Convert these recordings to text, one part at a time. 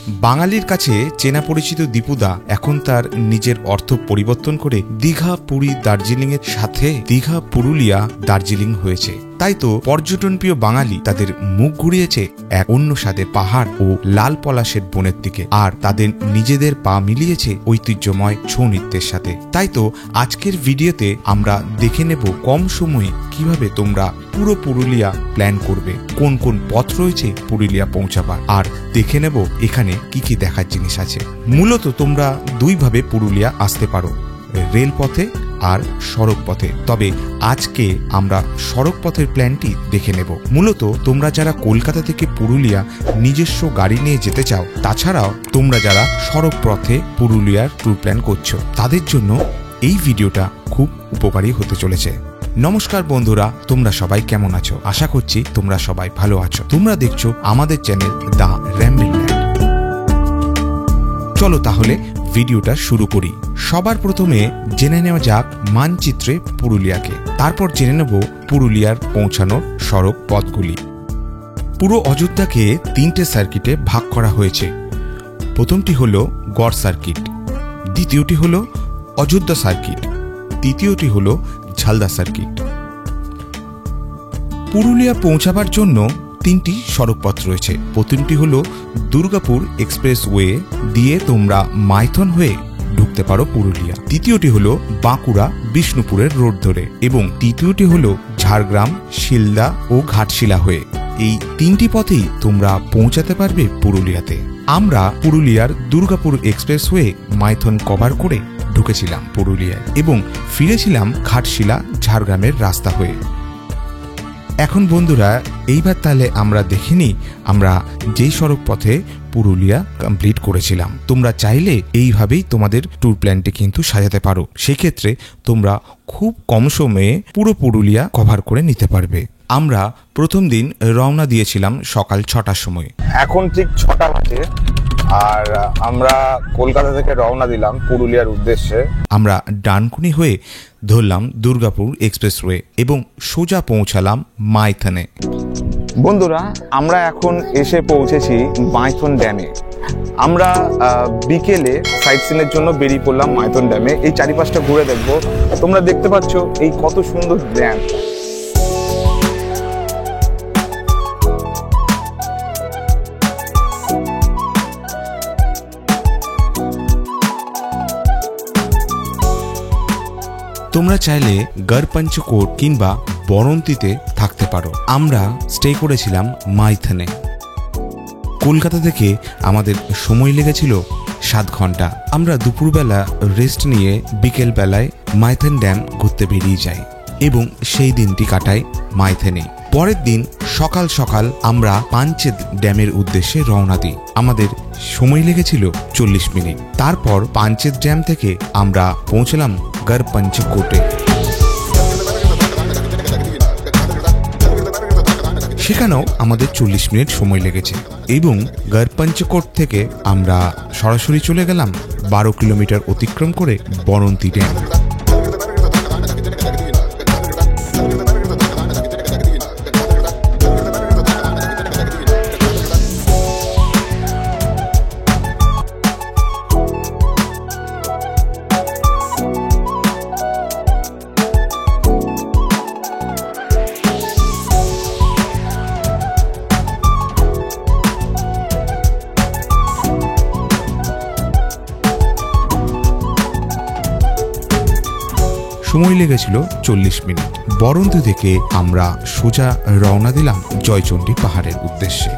বাঙালির কাছে চেনা পরিচিত দীপুদা এখন তার নিজের অর্থ পরিবর্তন করে দীঘা, পুরী, দার্জিলিং এর সাথে দীঘা, পুরুলিয়া, দার্জিলিং হয়েছে। তাই তো পর্যটন প্রিয় বাঙালি তাদের মুখ ঘুরিয়েছে এক অন্য স্বাদের পাহাড় ও লাল পলাশের বনের দিকে, আর তাদের নিজেদের পা মিলিয়েছে ঐতিহ্যময় ছৌ নৃত্যের সাথে। তাই তো আজকের ভিডিওতে আমরা দেখে নেব কম সময়ে কিভাবে তোমরা পুরো পুরুলিয়া প্ল্যান করবে, কোন কোন পথ রয়েছে পুরুলিয়া পৌঁছাবার, আর দেখে নেব এখানে কি কি দেখার জিনিস আছে। মূলত তোমরা দুইভাবে পুরুলিয়া আসতে পারো, রেল পথে আর সড়ক পথে। তবে আজকে আমরা সড়ক পথের প্ল্যানটি দেখে নেব। মূলত তোমরা যারা কলকাতা থেকে পুরুলিয়া নিজস্ব গাড়ি নিয়ে যেতে চাও, তাছাড়াও তোমরা যারা সড়ক পথে পুরুলিয়ার ট্যুর প্ল্যান করছো, তাদের জন্য এই ভিডিওটা খুব উপকারী হতে চলেছে। নমস্কার বন্ধুরা, তোমরা সবাই কেমন আছো? আশা করছি তোমরা সবাই ভালো আছো। তোমরা দেখছো আমাদের চ্যানেল দ্য র্যাম্বল ল্যান্ড। চলো তাহলে ভিডিওটা শুরু করি। সবার প্রথমে জেনে নেওয়া যাক মানচিত্রে পুরুলিয়াকে, তারপর জেনে নেব পুরুলিয়ার পৌঁছানোর সড়ক পথগুলি। পুরো অযোধ্যাকে 3টে সার্কিটে ভাগ করা হয়েছে। প্রথমটি হল গড় সার্কিট, দ্বিতীয়টি হল অযোধ্যা সার্কিট, তৃতীয়টি হল ঝালদা সার্কিট। পুরুলিয়া পৌঁছাবার জন্য 3টি সড়ক পথ রয়েছে। প্রথমটি হল দুর্গাপুর এক্সপ্রেসওয়ে দিয়ে তোমরা মাইথন হয়ে ঢুকতে পারো পুরুলিয়া, দ্বিতীয়টি হল বাঁকুড়া বিষ্ণুপুরের রোড ধরে, এবং তৃতীয়টি হল ঝাড়গ্রাম, শিলদা ও ঘাটশিলা হয়ে। এই 3টি পথেই তোমরা পৌঁছাতে পারবে পুরুলিয়াতে। আমরা পুরুলিয়ার দুর্গাপুর এক্সপ্রেসওয়ে মাইথন কভার করে ঢুকেছিলাম পুরুলিয়ায় এবং ফিরেছিলাম ঘাটশিলা ঝাড়গ্রামের রাস্তা হয়ে। এখন বন্ধুরা এইবার তাহলে আমরা দেখিনি আমরা যেই সড়ক পথে পুরুলিয়া কমপ্লিট করেছিলাম। তোমরা চাইলে এইভাবেই তোমাদের ট্যুর প্ল্যানটি কিন্তু সাজাতে পারো। সেক্ষেত্রে তোমরা খুব কম সময়ে পুরো পুরুলিয়া কভার করে নিতে পারবে। আমরা প্রথম দিন রওনা দিয়েছিলাম সকাল 6টার সময়। এখন ঠিক 6টা বাজে আর আমরা কলকাতা থেকে রওনা দিলাম পুরুলিয়ার উদ্দেশ্যে। আমরা ডানকুনি হয়ে ধরলাম দুর্গাপুর এক্সপ্রেসওয়ে এবং সোজা পৌঁছালাম মাইথনে। বন্ধুরা, আমরা এখন এসে পৌঁছেছি মাইথন ড্যামে। আমরা বিকেলে সাইট সিনের জন্য বেরিয়ে পড়লাম মাইথন ড্যামে। এই চারিপাশটা ঘুরে দেখবো। তোমরা দেখতে পাচ্ছ এই কত সুন্দর ড্যাম। তোমরা চাইলে গড়পঞ্চকোট কিংবা বরন্তিতে থাকতে পারো। আমরা স্টে করেছিলাম মাইথনে। কলকাতা থেকে আমাদের সময় লেগেছিল 7 ঘন্টা। আমরা দুপুরবেলা রেস্ট নিয়ে বিকেল বেলায় মাইথন ড্যাম ঘুরতে বেরিয়ে যাই এবং সেই দিনটি কাটাই মাইথনে। পরের দিন সকাল সকাল আমরা পাঞ্চেত ড্যামের উদ্দেশ্যে রওনা দিই। আমাদের সময় লেগেছিল 40 মিনিট। তারপর পাঞ্চেত ড্যাম থেকে আমরা পৌঁছলাম গড়পঞ্চকোটে। সেখানেও আমাদের 40 মিনিট সময় লেগেছে এবং গড়পঞ্চকোট থেকে আমরা সরাসরি চলে গেলাম 12 কিলোমিটার অতিক্রম করে বরন্তি ড্যাম। সময় লেগেছিল 40 মিনিট। বরন্তি থেকে আমরা সোজা রওনা দিলাম জয়চণ্ডী পাহাড়ের উদ্দেশ্যে।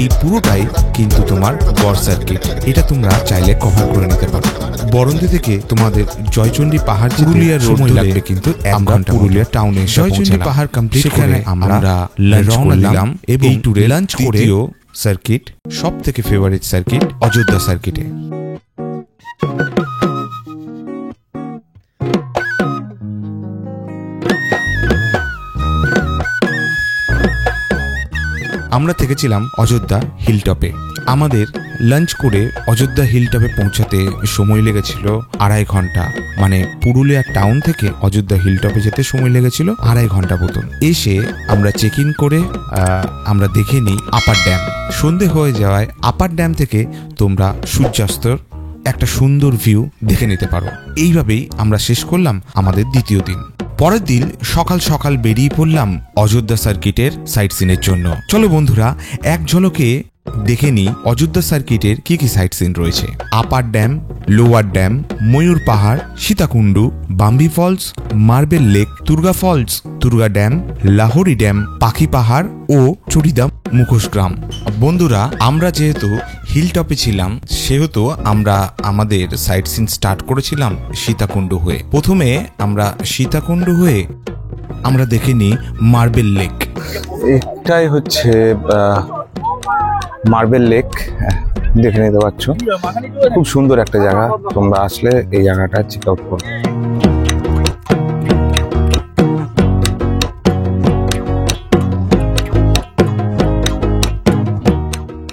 এই পুরোটাই কিন্তু তোমার গড় সার্কিট। এটা তোমরা চাইলে কভার করে নিতে পারো। বরন্তি থেকে তোমাদের জয়চণ্ডী পাহাড় পুরুলিয়ার সময় লাগবে কিন্তু 1 ঘন্টা। পুরুলিয়া টাউনে জয়চণ্ডী পাহাড় কমপ্লিট করে আমরা রওনা দিলাম এবং ট্যুরে লাঞ্চ করে সার্কিট সব থেকে ফেভারিট সার্কিট অযোধ্যা সার্কিটে। আমরা থেকেছিলাম অযোধ্যা হিলটপে। আমাদের লাঞ্চ করে অযোধ্যা হিলটপে পৌঁছাতে সময় লেগেছিল 2.5 ঘন্টা। মানে পুরুলিয়া টাউন থেকে অযোধ্যা হিলটপে যেতে সময় লেগেছিল 2.5 ঘন্টা মতন। এসে আমরা চেক ইন করে আমরা দেখে নিই আপার ড্যাম। সন্ধে হয়ে যাওয়ায় আপার ড্যাম থেকে তোমরা সূর্যাস্তর একটা সুন্দর ভিউ দেখে নিতে পারো। এইভাবেই আমরা শেষ করলাম আমাদের দ্বিতীয় দিন। পরের দিন সকাল সকাল বেরিয়ে পড়লাম অযোধ্যা সার্কিটের সাইট সিনের জন্য। চলো বন্ধুরা, এক ঝলকে দেখে নিই অযোধ্যা সার্কিটের কি কি সাইট সিন রয়েছে। Upper dam, lower dam, Mayur Pahar, Sitakundu, Bamni falls, marble lake, Durga falls, Durga dam, Lahori dam, Pakhi Pahar ও চড়িদা মুখোশগ্রাম। বন্ধুরা, আমরা যেহেতু হিলটপে ছিলাম সেহেতু আমরা আমাদের সাইট সিন স্টার্ট করেছিলাম সীতাকুণ্ডু হয়ে। প্রথমে আমরা সীতাকুণ্ডু হয়ে আমরা দেখে নিই মার্বেল লেক। এটাই হচ্ছে মার্বেল লেক, দেখে নিতে পারছো। খুব সুন্দর একটা জায়গা, তোমরা আসলে এই জায়গাটা চেক আউট করো।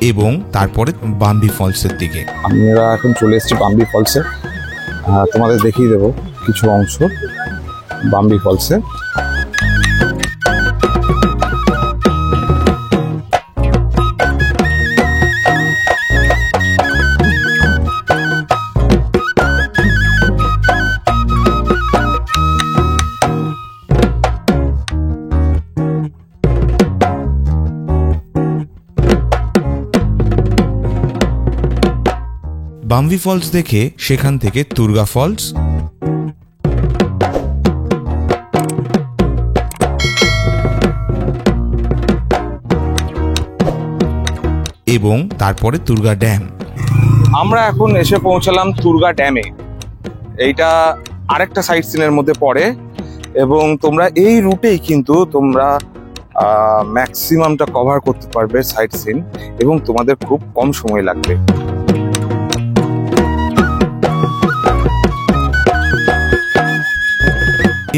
এবং তারপরে বাম্বি ফলসের দিকে আমরা এখন চলে এসেছি বাম্বি ফলসে। তোমাদের দেখিয়ে দেবো কিছু অংশ বাম্বি ফলসে। বাম্বি ফলস দেখে সেখান থেকে দুর্গা ফলস, এবং তারপরে দুর্গা ড্যাম। আমরা এখন এসে পৌঁছালাম দুর্গা ড্যামে। এইটা আরেকটা সাইট সিনের মধ্যে পড়ে এবং তোমরা এই রুটেই কিন্তু তোমরা ম্যাক্সিমামটা কভার করতে পারবে সাইট সিন, এবং তোমাদের খুব কম সময় লাগবে।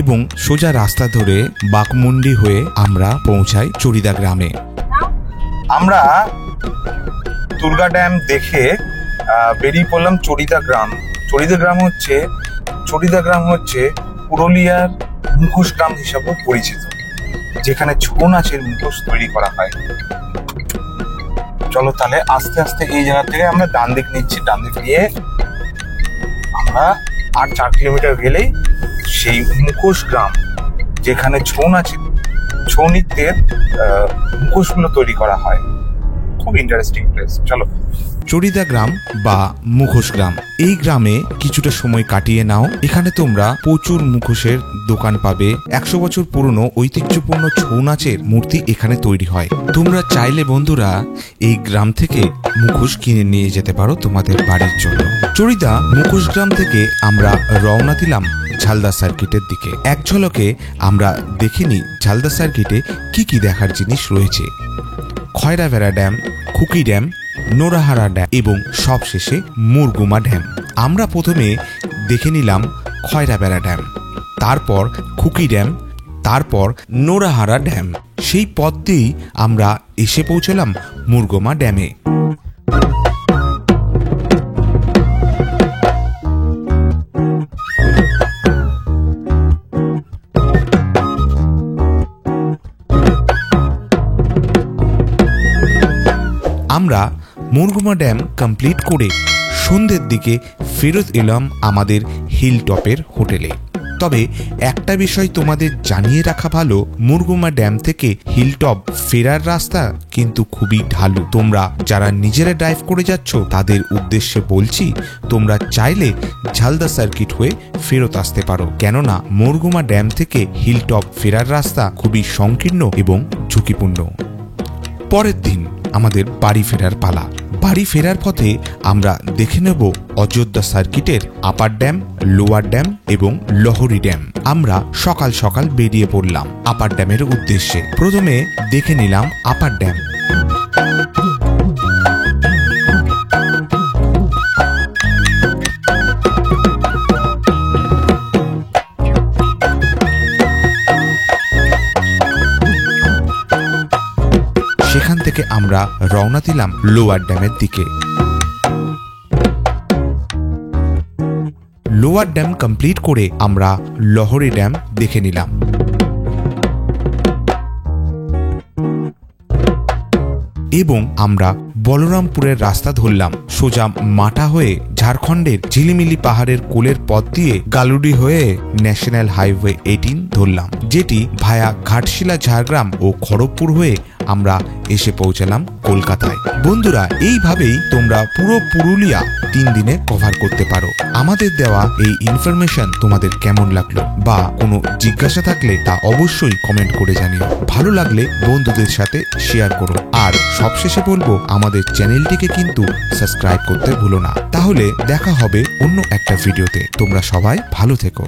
এবং সোজা রাস্তা ধরে বাকমুন্ডি হয়ে আমরা পৌঁছাই চড়িদা গ্রামে। আমরা দুর্গা ড্যাম দেখে বেরিয়ে পড়লাম চড়িদা গ্রাম। চড়িদা গ্রাম হচ্ছে পুরুলিয়ার মুখোশ গ্রাম হিসাবে পরিচিত, যেখানে ছৌ নাচের মুখোশ তৈরি করা হয়। চলো তাহলে আস্তে আস্তে এই জায়গা থেকে আমরা ডান দিক নিচ্ছি। ডান দিক নিয়ে আমরা আর 4 কিলোমিটার গেলেই সেই মুখোশ গ্রাম, যেখানে ছৌ নৃত্যের মুখোশগুলো তৈরি করা হয়। খুব ইন্টারেস্টিং প্লেস। চলো। চড়িদা গ্রাম বা মুখোশ গ্রাম, এই গ্রামে কিছুটা সময় কাটিয়ে নাও। এখানে তোমরা প্রচুর মুখোশের দোকান পাবে। 100 বছর পুরনো ঐতিহ্যপূর্ণ ছৌ নাচের মূর্তি এখানে তৈরি হয়। তোমরা চাইলে বন্ধুরা এই গ্রাম থেকে মুখোশ কিনে নিয়ে যেতে পারো তোমাদের বাড়ির জন্য। চড়িদা মুখোশ গ্রাম থেকে আমরা রওনা দিলাম ঝালদা সার্কিটের দিকে। এক ঝলকে আমরা দেখিনি ঝালদা সার্কিটে কি কি দেখার জিনিস রয়েছে। খয়রাভেড়া ড্যাম, খুকি ড্যাম, নোরাহারা ড্যাম এবং সবশেষে মুরগুমা ড্যাম। আমরা প্রথমে দেখে নিলাম খয়রাভেড়া ড্যাম, তারপর খুকি ড্যাম, তারপর নোরাহারা ড্যাম। সেই পথ দিয়েই আমরা এসে পৌঁছলাম মুরগুমা ড্যামে। আমরা মুরগুমা ড্যাম কমপ্লিট করে সন্ধ্যের দিকে ফেরত এলাম আমাদের হিলটপের হোটেলে। তবে একটা বিষয় তোমাদের জানিয়ে রাখা ভালো, মুরগুমা ড্যাম থেকে হিলটপ ফেরার রাস্তা কিন্তু খুবই ঢালু। তোমরা যারা নিজেরা ড্রাইভ করে যাচ্ছ তাদের উদ্দেশ্যে বলছি, তোমরা চাইলে ঝালদা সার্কিট হয়ে ফেরত আসতে পারো, কেননা মুরগুমা ড্যাম থেকে হিলটপ ফেরার রাস্তা খুবই সংকীর্ণ এবং ঝুঁকিপূর্ণ। পরের দিন আমাদের বাড়ি ফেরার পালা। বাড়ি ফেরার পথে আমরা দেখে নেব অযোধ্যা সার্কিটের আপার ড্যাম, লোয়ার ড্যাম এবং লাহোরি ড্যাম। আমরা সকাল সকাল বেরিয়ে পড়লাম আপার ড্যামের উদ্দেশ্যে। প্রথমে দেখে নিলাম আপার ড্যাম। সেখান থেকে আমরা রওনা দিলাম লোয়ার ড্যামের দিকে। লোয়ার ড্যাম কমপ্লিট করে আমরা লহরি ড্যাম দেখে নিলাম। এবং আমরা বলরামপুরের রাস্তা ধরলাম, সোজা মাটা হয়ে ঝাড়খণ্ডের ঝিলিমিলি পাহাড়ের কোলের পথ দিয়ে গালুডি হয়ে ন্যাশনাল হাইওয়ে 18 ধরলাম, যেটি ভায়া ঘাটশিলা ঝাড়গ্রাম ও খড়গপুর হয়ে আমরা এসে পৌঁছালাম কলকাতায়। বন্ধুরা, এইভাবেই তোমরা পুরো পুরুলিয়া 3 দিনে কভার করতে পারো। আমাদের দেওয়া এই ইনফরমেশন তোমাদের কেমন লাগলো বা কোনো জিজ্ঞাসা থাকলে তা অবশ্যই কমেন্ট করে জানিও। ভালো লাগলে বন্ধুদের সাথে শেয়ার করো। আর সবশেষে বলবো, আমাদের চ্যানেলটিকে কিন্তু সাবস্ক্রাইব করতে ভুলো না। তাহলে দেখা হবে অন্য একটা ভিডিওতে। তোমরা সবাই ভালো থেকো।